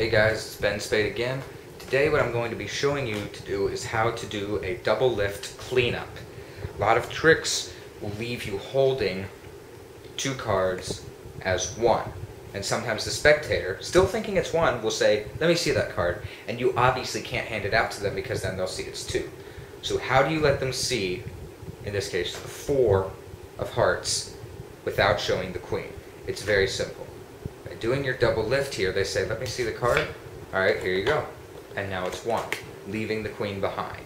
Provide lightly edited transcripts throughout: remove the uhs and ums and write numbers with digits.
Hey guys, it's BenSpade again. Today what I'm going to be showing you to do is how to do a double lift cleanup. A lot of tricks will leave you holding two cards as one. And sometimes the spectator, still thinking it's one, will say, let me see that card. And you obviously can't hand it out to them because then they'll see it's two. So how do you let them see, in this case, the 4 of hearts without showing the queen? It's very simple. By doing your double lift here, they say, let me see the card. Alright, here you go. And now it's 1, leaving the queen behind.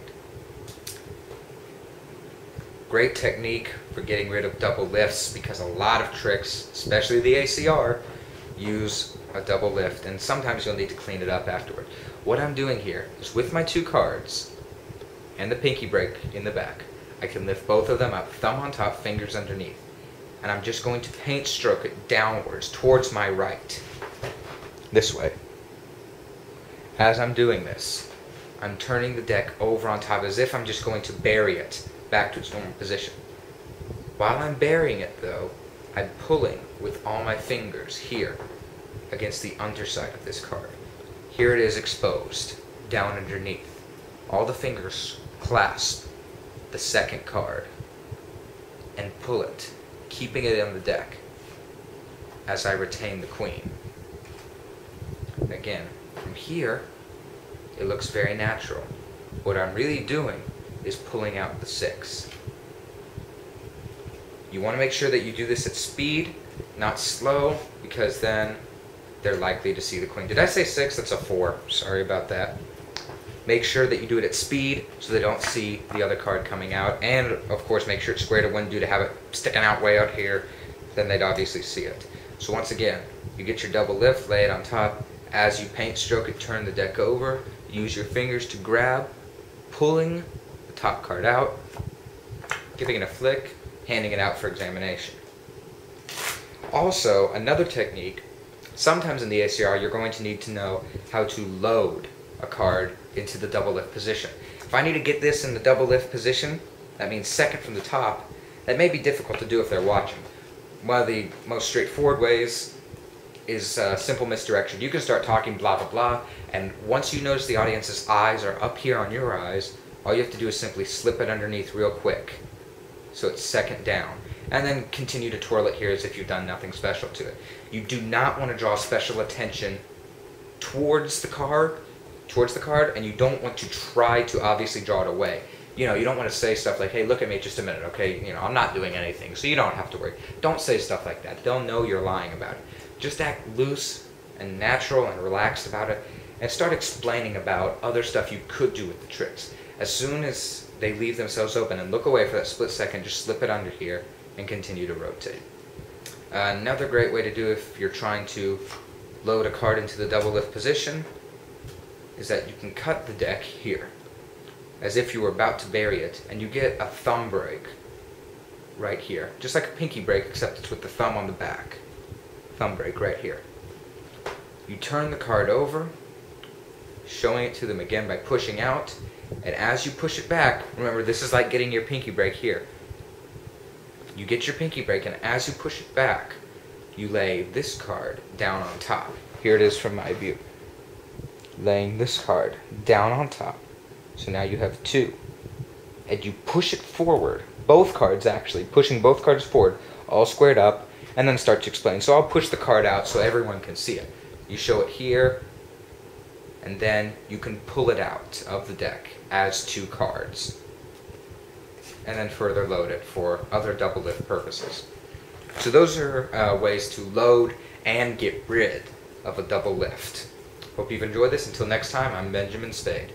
Great technique for getting rid of double lifts because a lot of tricks, especially the ACR, use a double lift, and sometimes you'll need to clean it up afterward. What I'm doing here is with my 2 cards and the pinky break in the back, I can lift both of them up, thumb on top, fingers underneath. And I'm just going to paint stroke it downwards towards my right, this way. As I'm doing this, I'm turning the deck over on top as if I'm just going to bury it back to its normal position. While I'm burying it though, I'm pulling with all my fingers here against the underside of this card. Here it is exposed, down underneath. All the fingers clasp the second card and pull it, keeping it on the deck as I retain the queen. Again, from here, it looks very natural. What I'm really doing is pulling out the 6. You want to make sure that you do this at speed, not slow, because then they're likely to see the queen. Did I say 6? That's a 4. Sorry about that. Make sure that you do it at speed so they don't see the other card coming out. And, of course, make sure it's square to wouldn't do to have it sticking out way out here. Then they'd obviously see it. So once again, you get your double lift, lay it on top. As you paint stroke it, turn the deck over. Use your fingers to grab, pulling the top card out, giving it a flick, handing it out for examination. Also, another technique, sometimes in the ACR you're going to need to know how to load a card into the double lift position. If I need to get this in the double lift position, that means second from the top, that may be difficult to do if they're watching. One of the most straightforward ways is simple misdirection. You can start talking blah blah blah, and once you notice the audience's eyes are up here on your eyes, all you have to do is simply slip it underneath real quick so it's second down, and then continue to twirl it here as if you've done nothing special to it. You do not want to draw special attention towards the card, and you don't want to try to obviously draw it away. You know, you don't want to say stuff like, hey, look at me just a minute, okay? You know, I'm not doing anything, so you don't have to worry. Don't say stuff like that. They'll know you're lying about it. Just act loose and natural and relaxed about it, and start explaining about other stuff you could do with the tricks. As soon as they leave themselves open and look away for that split second, just slip it under here and continue to rotate. Another great way to do if you're trying to load a card into the double lift position is that you can cut the deck here as if you were about to bury it, and you get a thumb break right here, just like a pinky break except it's with the thumb on the back. Thumb break right here. You turn the card over, showing it to them again by pushing out, and as you push it back, remember this is like getting your pinky break here. You get your pinky break, and as you push it back, you lay this card down on top. Here it is from my view. Laying this card down on top. So now you have 2. And you push it forward, both cards actually, pushing both cards forward, all squared up, and then start to explain. So I'll push the card out so everyone can see it. You show it here, and then you can pull it out of the deck as 2 cards. And then further load it for other double lift purposes. So those are ways to load and get rid of a double lift. Hope you've enjoyed this. Until next time, I'm Benjamin Spade.